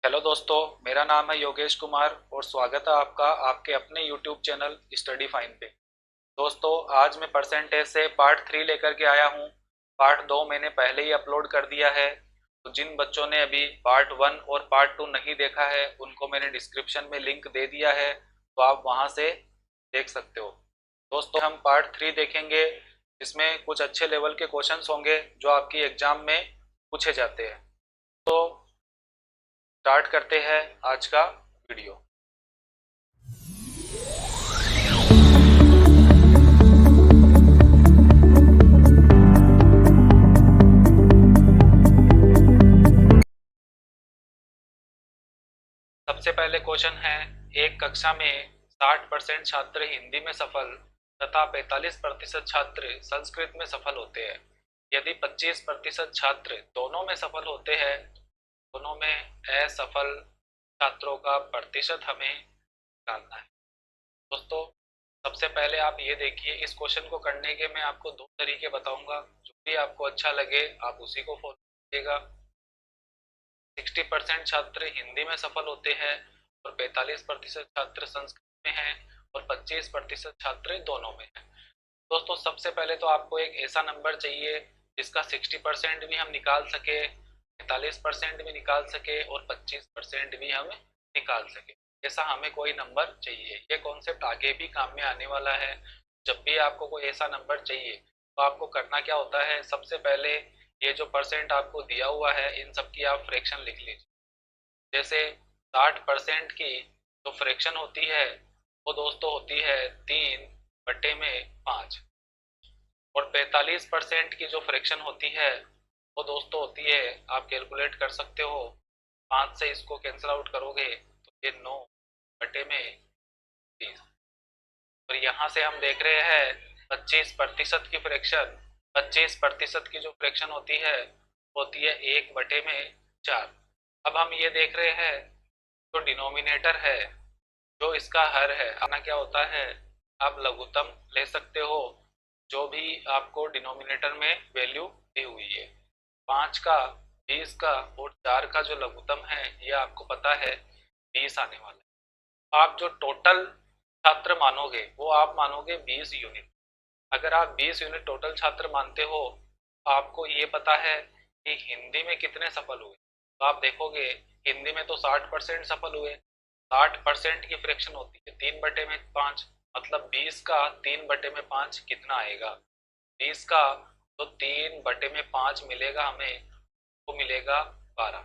Hello दोस्तों, मेरा नाम है योगेश कुमार और स्वागत है आपका आपके अपने यूट्यूब चैनल स्टडी फाइन पे। दोस्तों, आज मैं परसेंटेज से पार्ट 3 लेकर के आया हूँ। पार्ट 2 मैंने पहले ही अपलोड कर दिया है, तो जिन बच्चों ने अभी पार्ट 1 और पार्ट 2 नहीं देखा है उनको मैंने डिस्क्रिप्शन में लिंक दे दिया है, तो आप वहाँ से देख सकते हो। दोस्तों, हम पार्ट 3 देखेंगे, जिसमें कुछ अच्छे लेवल के क्वेश्चंस होंगे जो आपकी एग्जाम में पूछे जाते हैं। तो स्टार्ट करते हैं आज का वीडियो। सबसे पहले क्वेश्चन है, एक कक्षा में 60% छात्र हिंदी में सफल तथा 45% छात्र संस्कृत में सफल होते हैं। यदि 25% छात्र दोनों में सफल होते हैं, दोनों में असफल छात्रों का प्रतिशत हमें निकालना है। दोस्तों, सबसे पहले आप ये देखिए, इस क्वेश्चन को करने के मैं आपको दो तरीके बताऊंगा, जो भी आपको अच्छा लगे आप उसी को फॉलो कीजिएगा। 60% छात्र हिंदी में सफल होते हैं और 45% छात्र संस्कृत में हैं और 25% छात्र दोनों में हैं। दोस्तों, सबसे पहले तो आपको एक ऐसा नंबर चाहिए जिसका 60% भी हम निकाल सके, 45% भी निकाल सके और 25% भी हम निकाल सके। ऐसा हमें कोई नंबर चाहिए। ये कॉन्सेप्ट आगे भी काम में आने वाला है। जब भी आपको कोई ऐसा नंबर चाहिए तो आपको करना क्या होता है, सबसे पहले ये जो परसेंट आपको दिया हुआ है इन सब की आप फ्रैक्शन लिख लीजिए। जैसे 60% की जो फ्रैक्शन होती है वो दोस्तों होती है 3/5, और 45% की जो फ्रैक्शन होती है वो दोस्तों होती है, आप कैलकुलेट कर सकते हो, 5 से इसको कैंसिल आउट करोगे तो ये 9/30। और यहाँ से हम देख रहे हैं 25% की फ्रैक्शन, 25% की जो फ्रैक्शन होती है 1/4। अब हम ये देख रहे हैं जो डिनोमिनेटर है, जो इसका हर है, अपना क्या होता है, आप लघुत्तम ले सकते हो जो भी आपको डिनोमिनेटर में वैल्यू दी हुई है। 5 का, 20 का और 4 का जो लघुत्तम है ये आपको पता है 20 आने वाला है। आप जो टोटल छात्र मानोगे वो आप मानोगे 20 यूनिट। अगर आप 20 यूनिट टोटल छात्र मानते हो तो आपको ये पता है कि हिंदी में कितने सफल हुए, तो आप देखोगे हिंदी में तो 60% सफल हुए। 60% की फ्रैक्शन होती है 3/5, मतलब 20 का 3/5 कितना आएगा, 20 का तो 3/5 मिलेगा हमें, वो मिलेगा 12।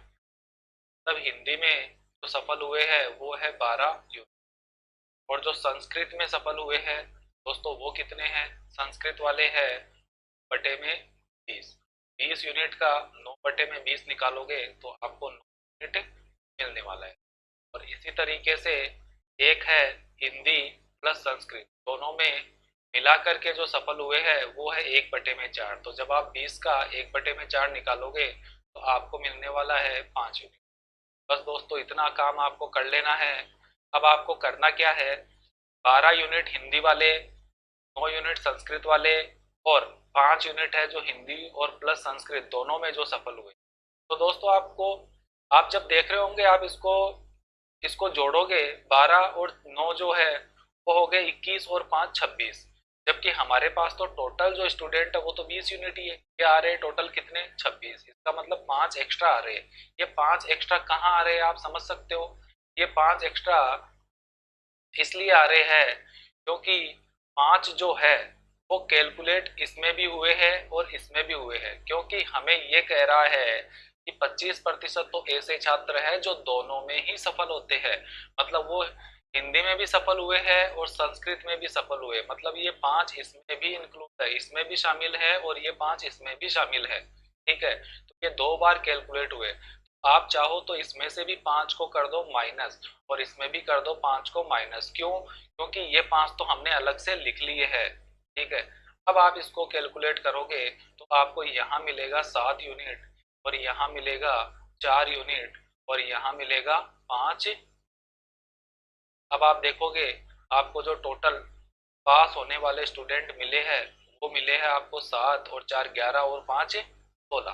तब हिंदी में जो सफल हुए हैं वो है 12 यूनिट। और जो संस्कृत में सफल हुए हैं दोस्तों वो कितने हैं, संस्कृत वाले हैं बटे में 20। 20 यूनिट का 9/20 निकालोगे तो आपको 9 यूनिट मिलने वाला है। और इसी तरीके से एक है हिंदी प्लस संस्कृत, दोनों में मिलाकर के जो सफल हुए हैं वो है 1/4। तो जब आप 20 का 1/4 निकालोगे तो आपको मिलने वाला है 5 यूनिट। बस दोस्तों, इतना काम आपको कर लेना है। अब आपको करना क्या है, 12 यूनिट हिंदी वाले, 9 यूनिट संस्कृत वाले और 5 यूनिट है जो हिंदी और प्लस संस्कृत दोनों में जो सफल हुए। तो दोस्तों, आपको, आप जब देख रहे होंगे आप इसको इसको जोड़ोगे, 12 और 9 जो है वो हो गए 21 और 5 26। जबकि हमारे पास तो टोटल जो स्टूडेंट है वो तो 20 यूनिट ही है, ये आ रहे हैं टोटल कितने, 26। इसका मतलब 5 एक्स्ट्रा आ रहे हैं। ये 5 एक्स्ट्रा कहाँ आ रहे हैं आप समझ सकते हो, ये 5 एक्स्ट्रा इसलिए आ रहे हैं क्योंकि 5 जो है वो कैलकुलेट इसमें भी हुए हैं और इसमें भी हुए हैं, क्योंकि हमें ये कह रहा है कि 25% तो ऐसे छात्र हैं जो दोनों में ही सफल होते हैं, मतलब वो हिंदी में भी सफल हुए हैं और संस्कृत में भी सफल हुए, मतलब ये 5 इसमें भी इंक्लूड है, इसमें भी शामिल है और ये 5 इसमें भी शामिल है। ठीक है, तो ये 2 बार कैलकुलेट हुए। आप चाहो तो इसमें से भी 5 को कर दो माइनस और इसमें भी कर दो 5 को माइनस, क्यों, क्योंकि ये 5 तो हमने अलग से लिख लिए है। ठीक है, अब आप इसको कैलकुलेट करोगे तो आपको यहाँ मिलेगा 7 यूनिट और यहाँ मिलेगा 4 यूनिट और यहाँ मिलेगा 5। अब आप देखोगे आपको जो टोटल पास होने वाले स्टूडेंट मिले हैं वो मिले हैं आपको 7 और 4 11 और 5 16।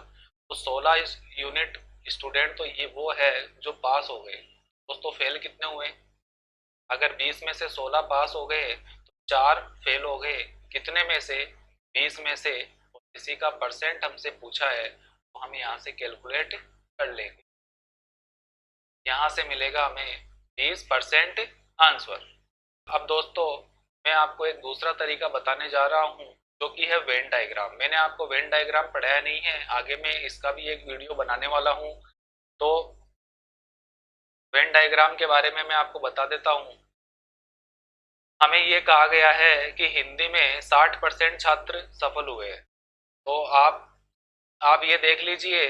तो 16 यूनिट स्टूडेंट तो ये वो है जो पास हो गए। दोस्तों फेल कितने हुए? अगर 20 में से 16 पास हो गए तो 4 फेल हो गए। कितने में से? 20 में से। और किसी का परसेंट हमसे पूछा है तो हम यहाँ से कैलकुलेट कर लेंगे। यहाँ से मिलेगा हमें 20% आंसर। अब दोस्तों मैं आपको एक दूसरा तरीका बताने जा रहा हूँ जो कि है वेन डायग्राम। मैंने आपको वेन डायग्राम पढ़ाया नहीं है, आगे मैं इसका भी एक वीडियो बनाने वाला हूँ। तो वेन डायग्राम के बारे में मैं आपको बता देता हूँ। हमें ये कहा गया है कि हिंदी में 60% छात्र सफल हुए हैं। तो आप ये देख लीजिए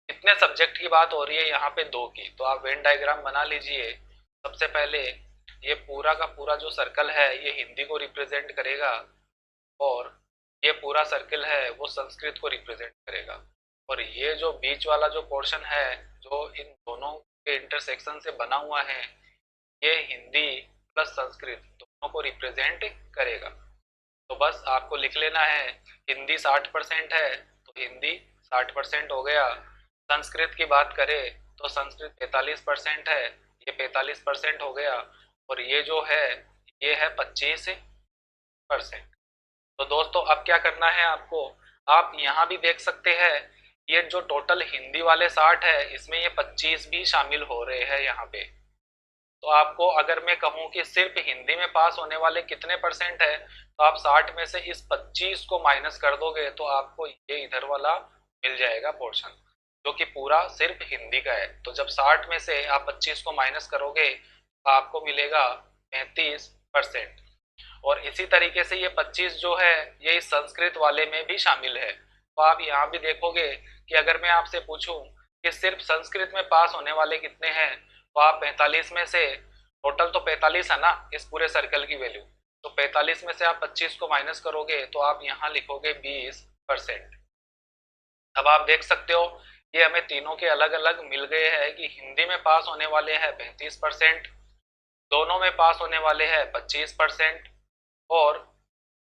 कितने सब्जेक्ट की बात हो रही है यहाँ पे, 2 की। तो आप वेन डायग्राम बना लीजिए। सबसे पहले ये पूरा का पूरा जो सर्कल है ये हिंदी को रिप्रेजेंट करेगा और ये पूरा सर्कल है वो संस्कृत को रिप्रेजेंट करेगा। और ये जो बीच वाला जो पोर्शन है जो इन दोनों के इंटरसेक्शन से बना हुआ है ये हिंदी प्लस संस्कृत दोनों को रिप्रेजेंट करेगा। तो बस आपको लिख लेना है, हिंदी 60% है तो हिंदी 60% हो गया। संस्कृत की बात करें तो संस्कृत 45% है, ये 45% हो गया। और ये जो है ये है 25%। तो दोस्तों अब क्या करना है आपको, आप यहाँ भी देख सकते हैं ये जो टोटल हिंदी वाले 60 है इसमें ये 25 भी शामिल हो रहे हैं यहाँ पे। तो आपको अगर मैं कहूँ कि सिर्फ हिंदी में पास होने वाले कितने परसेंट है तो आप 60 में से इस 25 को माइनस कर दोगे तो आपको ये इधर वाला मिल जाएगा पोर्शन जो कि पूरा सिर्फ हिंदी का है। तो जब 60 में से आप 25 को माइनस करोगे तो आपको मिलेगा 35%। और इसी तरीके से ये 25 जो है ये इस संस्कृत वाले में भी शामिल है। तो आप यहाँ भी देखोगे कि अगर मैं आपसे पूछूं कि सिर्फ संस्कृत में पास होने वाले कितने हैं तो आप 45 में से, टोटल तो 45 है ना इस पूरे सर्कल की वैल्यू, तो 45 में से आप 25 को माइनस करोगे तो आप यहाँ लिखोगे 20%। अब आप देख सकते हो ये हमें तीनों के अलग अलग मिल गए हैं कि हिंदी में पास होने वाले हैं 35%, दोनों में पास होने वाले हैं 25% और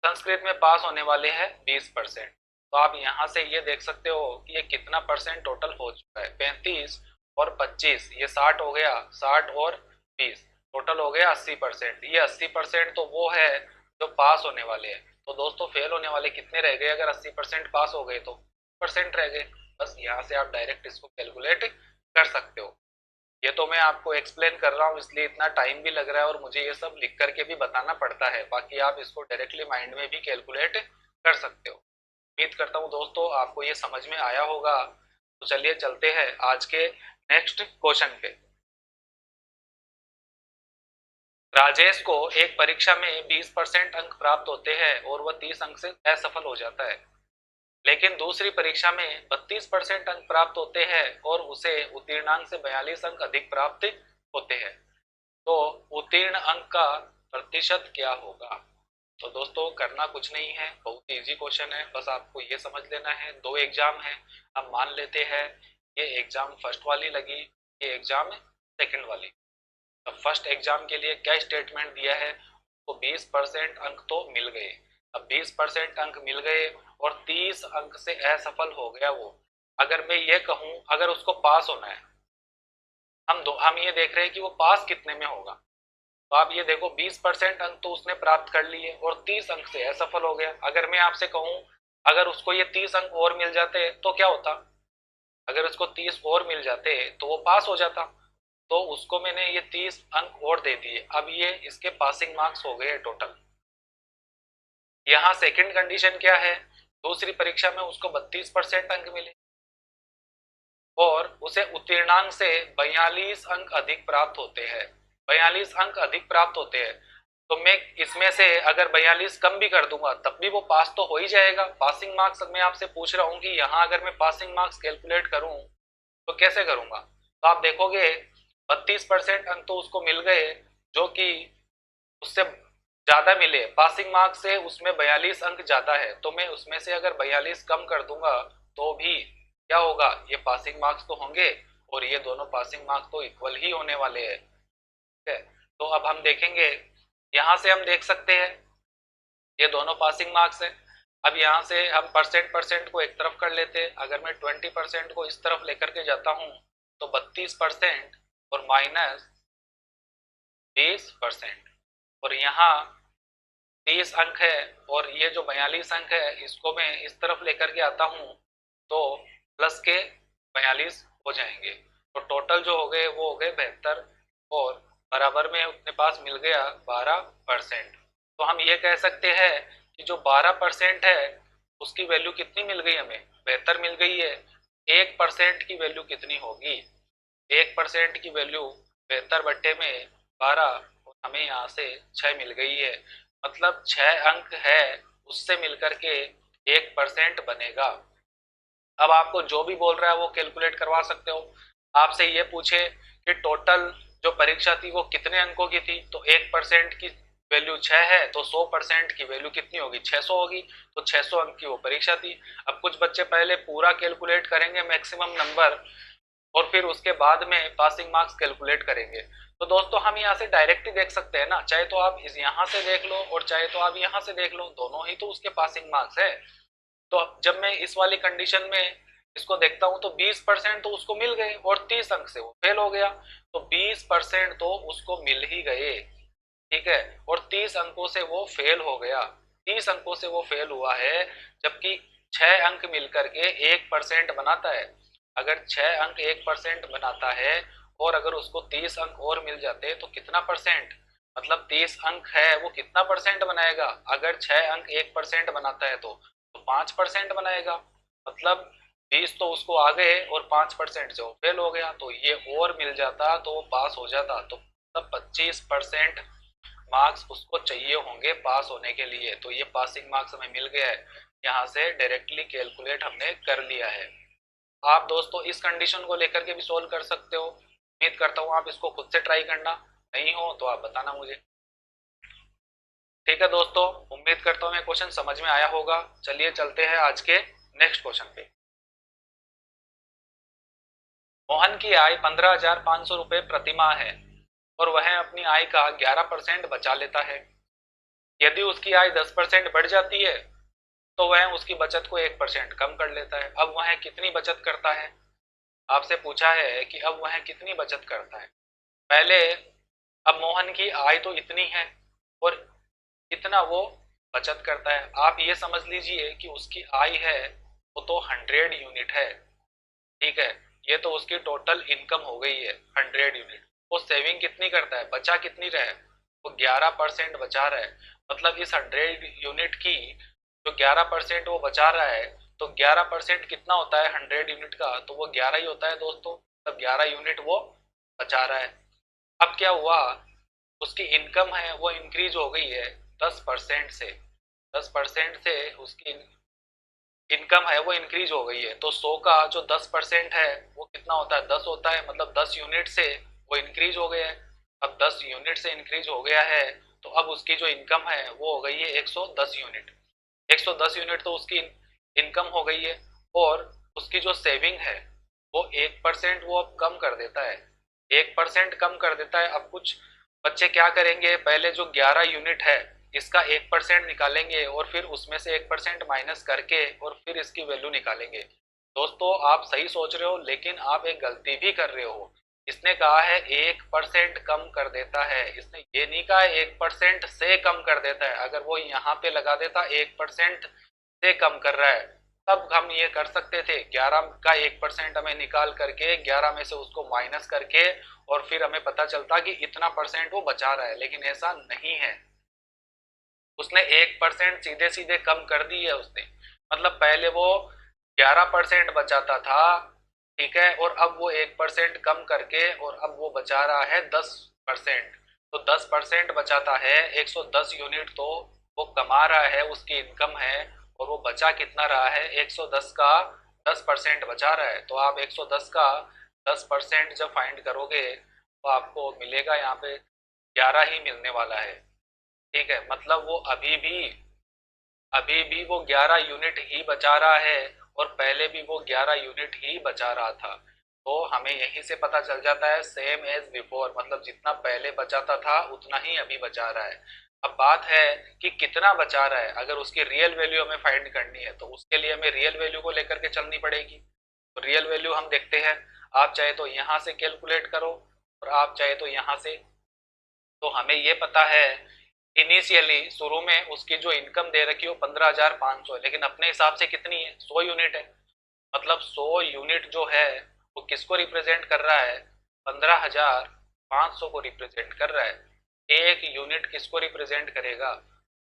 संस्कृत में पास होने वाले हैं 20%। तो आप यहाँ से ये देख सकते हो कि ये कितना परसेंट टोटल हो चुका है, 35 और 25, ये 60 हो गया, 60 और 20 टोटल हो गया 80%। ये 80% तो वो है जो पास होने वाले हैं। तो दोस्तों फेल होने वाले कितने रह गए? अगर 80% पास हो गए तो परसेंट रह गए। बस यहाँ से आप डायरेक्ट इसको कैलकुलेट कर सकते हो। ये तो मैं आपको एक्सप्लेन कर रहा हूँ इसलिए इतना टाइम भी लग रहा है और मुझे ये सब लिख करके भी बताना पड़ता है, बाकी आप इसको डायरेक्टली माइंड में भी कैलकुलेट कर सकते हो। उम्मीद करता हूँ दोस्तों आपको ये समझ में आया होगा। तो चलिए चलते हैं आज के नेक्स्ट क्वेश्चन पे। राजेश को एक परीक्षा में 20% अंक प्राप्त होते हैं और वह 30 अंक से असफल हो जाता है, लेकिन दूसरी परीक्षा में 32% अंक प्राप्त होते हैं और उसे उत्तीर्णांक से 42 अंक अधिक प्राप्त होते हैं। तो उत्तीर्ण अंक का प्रतिशत क्या होगा? तो दोस्तों करना कुछ नहीं है, बहुत इजी क्वेश्चन है, बस आपको ये समझ लेना है। 2 एग्जाम है, अब मान लेते हैं ये एग्जाम फर्स्ट वाली लगी, ये एग्जाम सेकंड वाली। तो फर्स्ट एग्जाम के लिए क्या स्टेटमेंट दिया है, तो 20% अंक तो मिल गए। अब 20% अंक मिल गए और 30 अंक से असफल हो गया वो। अगर मैं ये कहूं अगर उसको पास होना है, हम ये देख रहे हैं कि वो पास कितने में होगा। तो आप ये देखो 20% अंक तो उसने प्राप्त कर लिए और 30 अंक से असफल हो गया। अगर मैं आपसे कहूं अगर उसको ये 30 अंक और मिल जाते तो क्या होता? अगर उसको 30 और मिल जाते तो वो पास हो जाता। तो उसको मैंने ये 30 अंक और दे दिए, अब ये इसके पासिंग मार्क्स हो गए टोटल। यहाँ सेकंड कंडीशन क्या है, दूसरी परीक्षा में उसको 32% अंक मिले और उसे उत्तीर्णांक से 42 अंक अधिक प्राप्त होते हैं। 42 अंक अधिक प्राप्त होते हैं तो मैं इसमें से अगर 42 कम भी कर दूंगा तब भी वो पास तो हो ही जाएगा। पासिंग मार्क्स मैं आपसे पूछ रहा हूँ कि यहाँ अगर मैं पासिंग मार्क्स कैलकुलेट करूँ तो कैसे करूंगा? तो आप देखोगे 32% अंक तो उसको मिल गए जो कि उससे ज्यादा मिले, पासिंग मार्क्स से उसमें 42 अंक ज्यादा है, तो मैं उसमें से अगर 42 कम कर दूंगा तो भी क्या होगा, ये पासिंग मार्क्स तो होंगे और ये दोनों पासिंग मार्क्स तो इक्वल ही होने वाले हैं। ठीक है, तो अब हम देखेंगे, यहाँ से हम देख सकते हैं ये दोनों पासिंग मार्क्स है। अब यहाँ से हम परसेंट को एक तरफ कर लेते। अगर मैं 20% को इस तरफ लेकर के जाता हूँ तो 32% और माइनस 20%, और यहाँ 30 अंक है और ये जो 42 अंक है इसको मैं इस तरफ लेकर के आता हूँ तो प्लस के 42 हो जाएंगे। तो टोटल जो हो गए वो हो गए 72, और बराबर में अपने पास मिल गया 12%। तो हम ये कह सकते हैं कि जो 12% है उसकी वैल्यू कितनी मिल गई, हमें 72 मिल गई है। 1% की वैल्यू कितनी होगी, 1% की वैल्यू 72/12, और हमें यहाँ से 6 मिल गई है। मतलब 6 अंक है उससे मिलकर के 1% बनेगा। अब आपको जो भी बोल रहा है वो कैलकुलेट करवा सकते हो। आपसे ये पूछे कि टोटल जो परीक्षा थी वो कितने अंकों की थी, तो 1% की वैल्यू 6 है तो 100% की वैल्यू कितनी होगी, 600 होगी। तो 600 अंक की वो परीक्षा थी। अब कुछ बच्चे पहले पूरा कैलकुलेट करेंगे मैक्सिमम नंबर, और फिर उसके बाद में पासिंग मार्क्स कैलकुलेट करेंगे। तो दोस्तों हम यहाँ से डायरेक्ट ही देख सकते हैं ना, चाहे तो आप इस यहाँ से देख लो और चाहे तो आप यहाँ से देख लो, दोनों ही तो उसके पासिंग मार्क्स है। तो जब मैं इस वाली कंडीशन में इसको देखता हूँ तो 20% तो उसको मिल गए और 30 अंक से वो फेल हो गया। तो 20% तो उसको मिल ही गए, ठीक है, और 30 अंकों से वो फेल हो गया। 30 अंकों से वो फेल हुआ है, जबकि 6 अंक मिलकर के 1% बनाता है। अगर 6 अंक 1% बनाता है और अगर उसको 30 अंक और मिल जाते तो कितना परसेंट, मतलब 30 अंक है वो कितना परसेंट बनाएगा, अगर 6 अंक 1% बनाता है तो 5% बनाएगा। मतलब 20 तो उसको आ गए और 5% से वो फेल हो गया। तो ये और मिल जाता तो वो पास हो जाता। तो मतलब 25% मार्क्स उसको चाहिए होंगे पास होने के लिए। तो ये पासिंग मार्क्स हमें मिल गया है, यहाँ से डायरेक्टली कैलकुलेट हमने कर लिया है। आप दोस्तों इस कंडीशन को लेकर के भी सोल्व कर सकते हो। उम्मीद करता हूँ आप इसको खुद से ट्राई करना, नहीं हो तो आप बताना मुझे। ठीक है दोस्तों, उम्मीद करता हूँ ये क्वेश्चन समझ में आया होगा। चलिए चलते हैं आज के नेक्स्ट क्वेश्चन पे। मोहन की आय 15,500 रुपये प्रति माह है और वह अपनी आय का 11% बचा लेता है। यदि उसकी आय 10% बढ़ जाती है तो वह उसकी बचत को 1% कम कर लेता है। अब वह कितनी बचत करता है, आपसे पूछा है कि अब वह कितनी बचत करता है। पहले अब मोहन की आय तो इतनी है और इतना वो बचत करता है। आप ये समझ लीजिए कि उसकी आय है वो तो 100 यूनिट है, ठीक है, ये तो उसकी टोटल इनकम हो गई है 100 यूनिट। वो सेविंग कितनी करता है, बचा कितनी रहे, वो 11% बचा रहा है। मतलब इस 100 यूनिट की जो 11% वो बचा रहा है, तो 11% कितना होता है 100 यूनिट का, तो वो 11 ही होता है दोस्तों। तब 11 यूनिट वो बचा रहा है। अब क्या हुआ, उसकी इनकम है वो इंक्रीज हो गई है 10% से, 10% से उसकी इनकम है वो इंक्रीज हो गई है। तो 100 का जो 10% है वो कितना होता है, 10 होता है। मतलब 10 यूनिट से वो इंक्रीज हो गया है। अब 10 यूनिट से इंक्रीज हो गया है तो अब उसकी जो इनकम है वो हो गई है 110 यूनिट। 110 यूनिट तो उसकी इनकम हो गई है। और उसकी जो सेविंग है वो 1% वो अब कम कर देता है, 1% कम कर देता है। अब कुछ बच्चे क्या करेंगे, पहले जो 11 यूनिट है इसका 1% निकालेंगे और फिर उसमें से 1% माइनस करके और फिर इसकी वैल्यू निकालेंगे। दोस्तों आप सही सोच रहे हो, लेकिन आप एक गलती भी कर रहे हो। इसने कहा है 1% कम कर देता है, इसने ये नहीं कहा 1% से कम कर देता है। अगर वो यहाँ पे लगा देता 1% से कम कर रहा है तब हम ये कर सकते थे, 11 का 1% हमें निकाल करके 11 में से उसको माइनस करके और फिर हमें पता चलता कि इतना परसेंट वो बचा रहा है। लेकिन ऐसा नहीं है, उसने 1% सीधे सीधे कम कर दी है उसने। मतलब पहले वो 11% बचाता था, ठीक है, और अब वो 1% कम करके और अब वो बचा रहा है 10%। तो 10% बचाता है, 110 यूनिट तो वो कमा रहा है, उसकी इनकम है, और वो बचा कितना रहा है, 110 का 10% बचा रहा है। तो आप 110 का 10% जब फाइंड करोगे तो आपको मिलेगा यहाँ पे 11 ही मिलने वाला है, ठीक है। मतलब वो अभी भी वो 11 यूनिट ही बचा रहा है और पहले भी वो 11 यूनिट ही बचा रहा था। तो हमें यहीं से पता चल जाता है सेम एज बिफोर, मतलब जितना पहले बचाता था उतना ही अभी बचा रहा है। अब बात है कि कितना बचा रहा है, अगर उसकी रियल वैल्यू हमें फाइंड करनी है तो उसके लिए हमें रियल वैल्यू को लेकर के चलनी पड़ेगी। तो रियल वैल्यू हम देखते हैं, आप चाहे तो यहाँ से कैलकुलेट करो और आप चाहे तो यहाँ से। तो हमें ये पता है इनिशियली शुरू में उसकी जो इनकम दे रखी है वो 15,500 है, लेकिन अपने हिसाब से कितनी है, 100 यूनिट है। मतलब 100 यूनिट जो है वो किसको रिप्रेजेंट कर रहा है, 15,500 को रिप्रेजेंट कर रहा है। एक यूनिट किसको रिप्रेजेंट करेगा,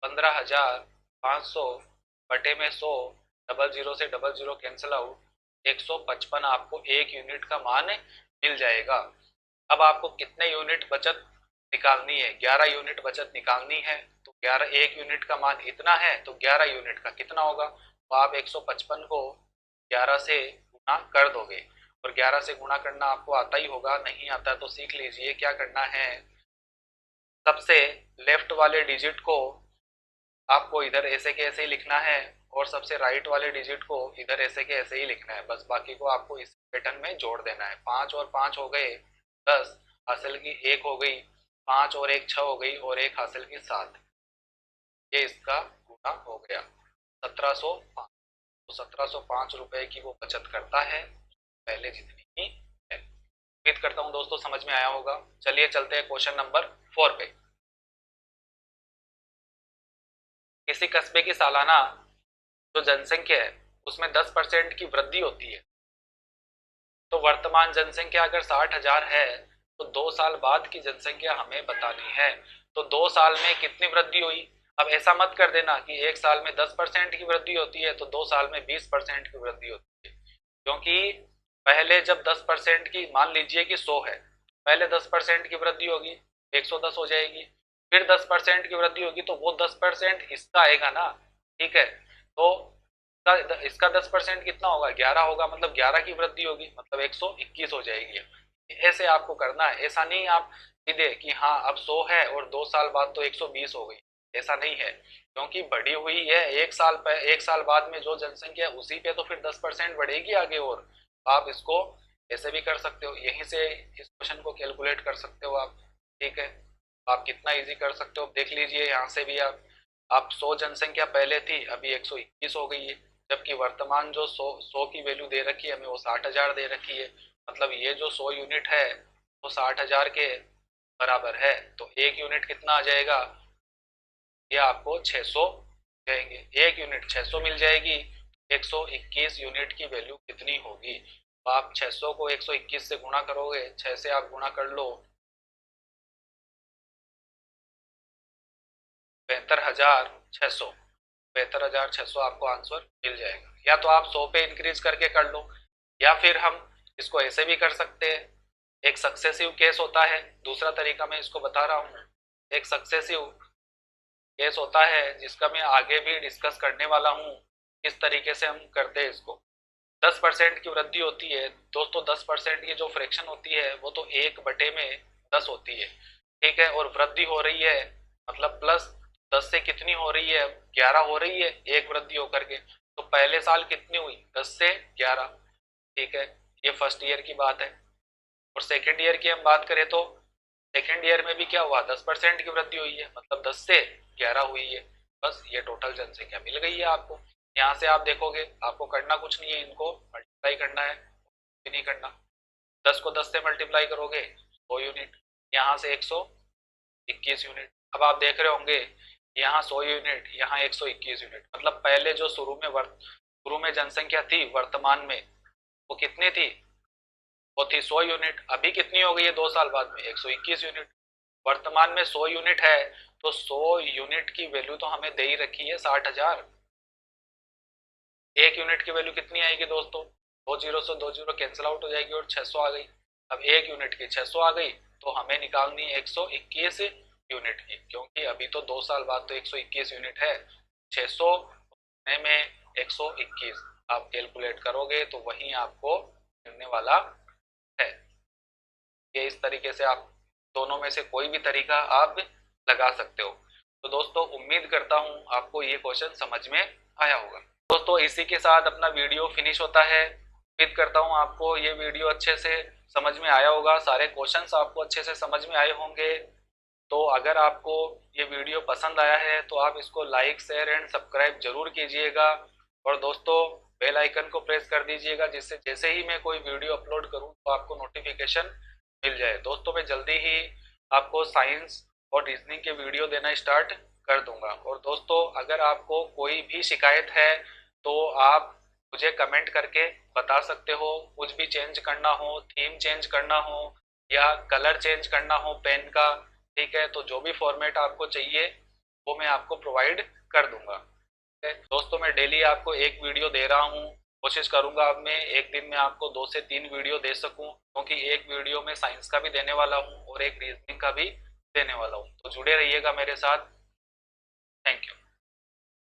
15,500 बटे में 100, डबल जीरो से डबल जीरो कैंसिल आउट, 155 आपको एक यूनिट का मान मिल जाएगा। अब आपको कितने यूनिट बचत निकालनी है, 11 यूनिट बचत निकालनी है। तो 11, एक यूनिट का मान इतना है तो 11 यूनिट का कितना होगा, तो आप 155 को 11 से गुना कर दोगे। और 11 से गुणा करना आपको आता ही होगा, नहीं आता तो सीख लीजिए। क्या करना है, सबसे लेफ्ट वाले डिजिट को आपको इधर ऐसे के ऐसे ही लिखना है और सबसे राइट वाले डिजिट को इधर ऐसे के ऐसे ही लिखना है। बस बाकी को आपको इस पैटर्न में जोड़ देना है। 5 और 5 हो गए 10, हासिल की 1 हो गई, 5 और 1 6 हो गई और 1 हासिल की 7। ये इसका गुना हो गया 1705। तो 1705 रुपए की वो बचत करता है पहले जितनी ही है। उम्मीद करता हूँ दोस्तों समझ में आया होगा। चलिए चलते हैं क्वेश्चन नंबर 4 पे। किसी कस्बे की सालाना जो जनसंख्या है उसमें 10% की वृद्धि होती है। तो वर्तमान जनसंख्या अगर 60,000 है तो 2 साल बाद की जनसंख्या हमें बतानी है। तो 2 साल में कितनी वृद्धि हुई। अब ऐसा मत कर देना कि एक साल में 10% की वृद्धि होती है तो 2 साल में 20% की वृद्धि होती है, क्योंकि पहले जब 10% की, मान लीजिए कि 100 है, पहले 10% की वृद्धि होगी 110 हो जाएगी, फिर 10% की वृद्धि होगी तो वो 10% इसका आएगा ना। ठीक है, तो इसका 10% कितना होगा, 11 होगा, मतलब 11 की वृद्धि होगी, मतलब 121 हो जाएगी। ऐसे आपको करना है, ऐसा नहीं आप सीधे कि हाँ अब 100 है और 2 साल बाद तो 120 हो गई, ऐसा नहीं है, क्योंकि बढ़ी हुई है। एक साल बाद में जो जनसंख्या है उसी पे तो फिर 10% बढ़ेगी आगे। और आप इसको ऐसे भी कर सकते हो, यहीं से इस क्वेश्चन को कैलकुलेट कर सकते हो आप। ठीक है, आप कितना इजी कर सकते हो देख लीजिए। यहाँ से भी आप 100 जनसंख्या पहले थी, अभी 121 हो गई है, जबकि वर्तमान जो 100 की वैल्यू दे रखी है हमें वो 60,000 दे रखी है। मतलब ये जो 100 यूनिट है वो 60,000 के बराबर है। तो एक यूनिट कितना आ जाएगा, ये आपको 600 जाएंगे, एक यूनिट 600 मिल जाएगी। 121 यूनिट की वैल्यू कितनी होगी, तो आप 600 को 121 से गुणा करोगे, 6 से आप गुणा कर लो, 72,600, 72,600 आपको आंसर मिल जाएगा। या तो आप 100 पे इंक्रीज करके कर लो, या फिर हम इसको ऐसे भी कर सकते हैं। एक सक्सेसिव केस होता है, दूसरा तरीका मैं इसको बता रहा हूँ। एक सक्सेसिव केस होता है जिसका मैं आगे भी डिस्कस करने वाला हूँ, किस तरीके से हम करते हैं इसको। 10% की वृद्धि होती है दोस्तों, 10% की जो फ्रैक्शन होती है वो तो 1/10 होती है। ठीक है, और वृद्धि हो रही है मतलब प्लस 10 से कितनी हो रही है, 11 हो रही है, एक वृद्धि होकर के। तो पहले साल कितनी हुई, 10 से 11। ठीक है, ये फर्स्ट ईयर की बात है। और सेकेंड ईयर की हम बात करें तो सेकेंड ईयर में भी क्या हुआ, 10% की वृद्धि हुई है, मतलब 10 से 11 हुई है। बस ये टोटल जनसंख्या मिल गई है आपको। यहाँ से आप देखोगे आपको करना कुछ नहीं है, इनको मल्टीप्लाई करना है, भी नहीं करना। 10 को 10 से मल्टीप्लाई करोगे 100 यूनिट, यहाँ से 121 यूनिट। अब आप देख रहे होंगे यहाँ 100 यूनिट, यहाँ 121 यूनिट, मतलब पहले जो शुरू में जनसंख्या थी वर्तमान में वो कितनी थी, वो थी 100 यूनिट। अभी कितनी हो गई है 2 साल बाद में, 121 यूनिट। वर्तमान में 100 यूनिट है तो 100 यूनिट की वैल्यू तो हमें दे ही रखी है 60,000। एक यूनिट की वैल्यू कितनी आएगी दोस्तों, 2 जीरो से 2 जीरो कैंसिल आउट हो जाएगी और 600 आ गई। अब एक यूनिट की 600 आ गई तो हमें निकालनी है 121 यूनिट की, क्योंकि अभी तो 2 साल बाद तो 121 यूनिट है। 600 में 121 आप कैलकुलेट करोगे तो वही आपको मिलने वाला है। ये इस तरीके से आप दोनों में से कोई भी तरीका आप लगा सकते हो। तो दोस्तों उम्मीद करता हूँ आपको ये क्वेश्चन समझ में आया होगा। दोस्तों इसी के साथ अपना वीडियो फिनिश होता है। उम्मीद करता हूँ आपको ये वीडियो अच्छे से समझ में आया होगा, सारे क्वेश्चंस आपको अच्छे से समझ में आए होंगे। तो अगर आपको ये वीडियो पसंद आया है तो आप इसको लाइक शेयर एंड सब्सक्राइब जरूर कीजिएगा, और दोस्तों बेल आइकन को प्रेस कर दीजिएगा, जिससे जैसे ही मैं कोई वीडियो अपलोड करूं तो आपको नोटिफिकेशन मिल जाए। दोस्तों मैं जल्दी ही आपको साइंस और रीजनिंग के वीडियो देना स्टार्ट कर दूंगा। और दोस्तों अगर आपको कोई भी शिकायत है तो आप मुझे कमेंट करके बता सकते हो। कुछ भी चेंज करना हो, थीम चेंज करना हो या कलर चेंज करना हो पेन का, ठीक है, तो जो भी फॉर्मेट आपको चाहिए वो मैं आपको प्रोवाइड कर दूंगा। ठीक है दोस्तों, मैं डेली आपको एक वीडियो दे रहा हूँ। कोशिश करूंगा अब मैं एक दिन में आपको 2 से 3 वीडियो दे सकूं, क्योंकि एक वीडियो में साइंस का भी देने वाला हूँ और एक रीजनिंग का भी देने वाला हूँ। तो जुड़े रहिएगा मेरे साथ।